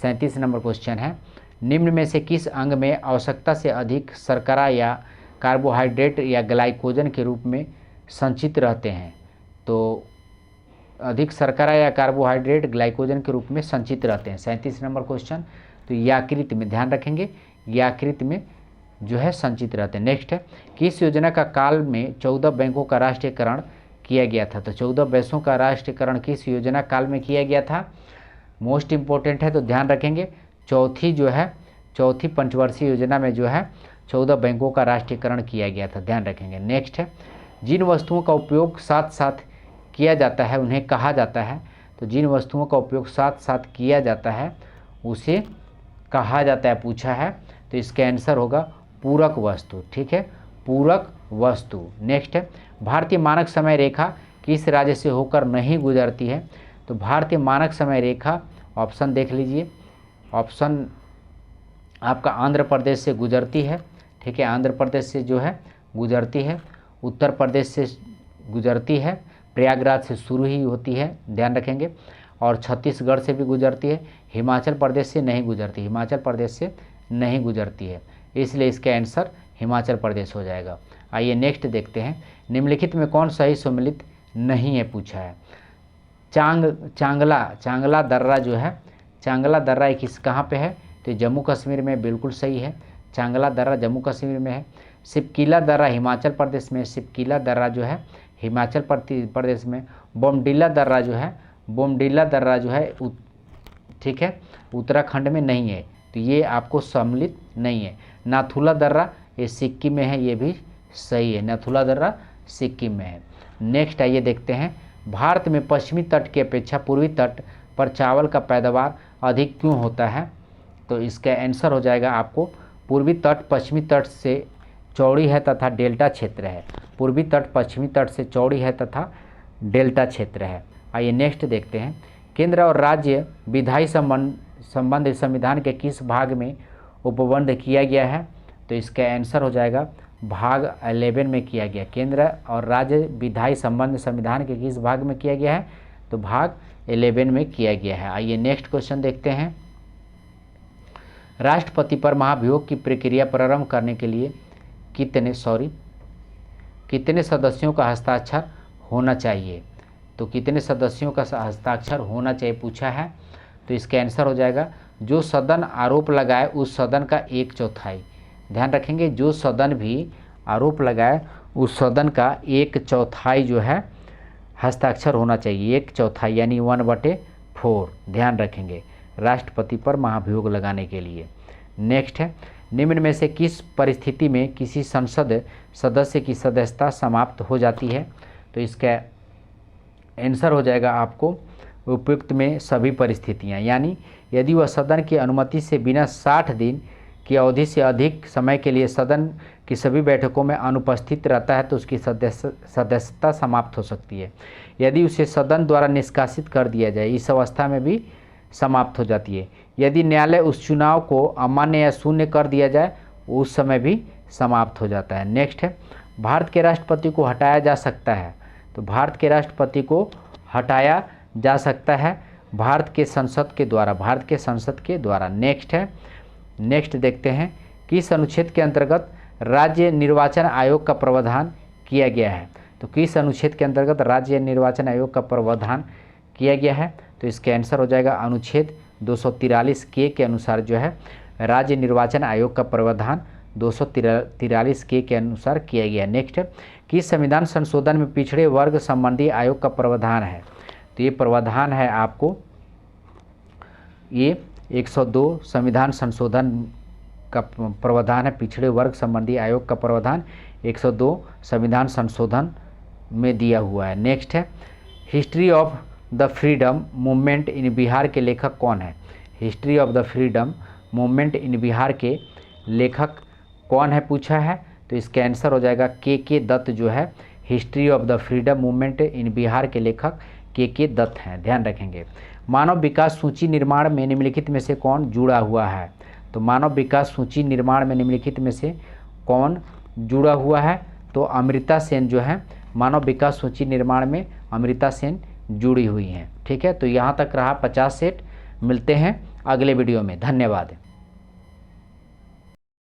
37 नंबर क्वेश्चन है, निम्न में से किस अंग में आवश्यकता से अधिक शर्करा या कार्बोहाइड्रेट या ग्लाइकोजन के रूप में संचित रहते हैं? तो अधिक शर्करा या कार्बोहाइड्रेट ग्लाइकोजन के रूप में संचित रहते हैं। 37 नंबर क्वेश्चन। तो यकृत में, ध्यान रखेंगे, यकृत में जो है संचित रहते हैं। नेक्स्ट है, किस योजना का काल में 14 बैंकों का राष्ट्रीयकरण किया गया था? तो 14 बैंकों का राष्ट्रीयकरण किस योजना काल में किया गया था? मोस्ट इम्पोर्टेंट है, तो ध्यान रखेंगे, चौथी पंचवर्षीय योजना में जो है 14 बैंकों का राष्ट्रीयकरण किया गया था, ध्यान रखेंगे। नेक्स्ट है, जिन वस्तुओं का उपयोग साथ साथ किया जाता है उन्हें कहा जाता है? तो जिन वस्तुओं का उपयोग साथ साथ किया जाता है उसे कहा जाता है, पूछा है। तो इसका आंसर होगा पूरक वस्तु, ठीक है, पूरक वस्तु। नेक्स्ट है, भारतीय मानक समय रेखा किस राज्य से होकर नहीं गुजरती है? तो भारतीय मानक समय रेखा, ऑप्शन देख लीजिए, ऑप्शन आपका आंध्र प्रदेश से गुजरती है, ठीक है, आंध्र प्रदेश से जो है गुजरती है, उत्तर प्रदेश से गुजरती है, प्रयागराज से शुरू ही होती है, ध्यान रखेंगे, और छत्तीसगढ़ से भी गुजरती है, हिमाचल प्रदेश से नहीं गुजरती, हिमाचल प्रदेश से नहीं गुजरती है, इसलिए इसका आंसर हिमाचल प्रदेश हो जाएगा। आइए नेक्स्ट देखते हैं, निम्नलिखित में कौन सही सम्मिलित नहीं है, पूछा है। चांगला दर्रा जो है, चांगला दर्रा किस कहाँ पे है? तो जम्मू कश्मीर में, बिल्कुल सही है, चांगला दर्रा जम्मू कश्मीर में है। सिपकीला दर्रा हिमाचल प्रदेश में, सिपकीला दर्रा जो है हिमाचल प्रदेश में। बोमडिला दर्रा जो है ठीक है, उत्तराखंड में नहीं है, तो ये आपको सम्मिलित नहीं है। नाथुला दर्रा ये सिक्किम में है, ये भी सही है, नाथुला दर्रा सिक्किम में है। नेक्स्ट आइए देखते हैं, भारत में पश्चिमी तट की अपेक्षा पूर्वी तट पर चावल का पैदावार अधिक क्यों होता है? तो इसका आंसर हो जाएगा आपको पूर्वी तट पश्चिमी तट से चौड़ी है तथा डेल्टा क्षेत्र है। पूर्वी तट पश्चिमी तट से चौड़ी है तथा डेल्टा क्षेत्र है। आइए नेक्स्ट देखते हैं, केंद्र और राज्य विधायी संबंध संविधान के किस भाग में उपबंध किया गया है? तो इसका आंसर हो जाएगा भाग 11 में किया गया। केंद्र और राज्य विधायी संबंध संविधान के किस भाग में किया गया है? तो भाग 11 में किया गया है। आइए नेक्स्ट क्वेश्चन देखते हैं, राष्ट्रपति पर महाभियोग की प्रक्रिया प्रारंभ करने के लिए कितने सदस्यों का हस्ताक्षर होना चाहिए? तो कितने सदस्यों का हस्ताक्षर होना चाहिए पूछा है। तो इसका आंसर हो जाएगा जो सदन आरोप लगाए उस सदन का 1/4। ध्यान रखेंगे, जो सदन भी आरोप लगाए उस सदन का 1/4 जो है हस्ताक्षर होना चाहिए, 1/4 यानी 1/4। ध्यान रखेंगे राष्ट्रपति पर महाभियोग लगाने के लिए। नेक्स्ट है, निम्न में से किस परिस्थिति में किसी संसद सदस्य की सदस्यता समाप्त हो जाती है। तो इसका आंसर हो जाएगा आपको उपयुक्त में सभी परिस्थितियां, यानी यदि वह सदन की अनुमति से बिना 60 दिन की अवधि से अधिक समय के लिए सदन की सभी बैठकों में अनुपस्थित रहता है तो उसकी सदस्यता समाप्त हो सकती है। यदि उसे सदन द्वारा निष्कासित कर दिया जाए, इस अवस्था में भी समाप्त हो जाती है। यदि न्यायालय उस चुनाव को अमान्य या शून्य कर दिया जाए, उस समय भी समाप्त हो जाता है। नेक्स्ट है, भारत के राष्ट्रपति को हटाया जा सकता है। तो भारत के राष्ट्रपति को हटाया जा सकता है भारत के संसद के द्वारा, भारत के संसद के द्वारा। नेक्स्ट है, नेक्स्ट देखते हैं किस अनुच्छेद के अंतर्गत राज्य निर्वाचन आयोग का प्रावधान किया गया है। तो किस अनुच्छेद के अंतर्गत राज्य निर्वाचन आयोग का प्रावधान किया गया है। तो इसका आंसर हो जाएगा अनुच्छेद 243 के अनुसार जो है राज्य निर्वाचन आयोग का प्रावधान 243 के अनुसार किया गया है। नेक्स्ट है, किस संविधान संशोधन में पिछड़े वर्ग संबंधी आयोग का प्रावधान है। तो ये प्रावधान है आपको ये 102 संविधान संशोधन का प्रावधान है, पिछड़े वर्ग संबंधी आयोग का प्रावधान 102 संविधान संशोधन में दिया हुआ है। नेक्स्ट है, history of the freedom movement in Bihar के लेखक कौन है। History of the freedom movement in Bihar के लेखक कौन है पूछा है। तो इसका आंसर हो जाएगा के दत्त जो है history of the freedom movement in Bihar के लेखक के दत्त हैं। ध्यान रखेंगे, मानव विकास सूची निर्माण में निम्नलिखित में से कौन जुड़ा हुआ है। तो मानव विकास सूची निर्माण में निम्नलिखित में से कौन जुड़ा हुआ है। तो अमृता सेन जो है मानव विकास सूची निर्माण में अमृता सेन जुड़ी हुई हैं। ठीक है, तो यहाँ तक रहा 50 सेट। मिलते हैं अगले वीडियो में। धन्यवाद।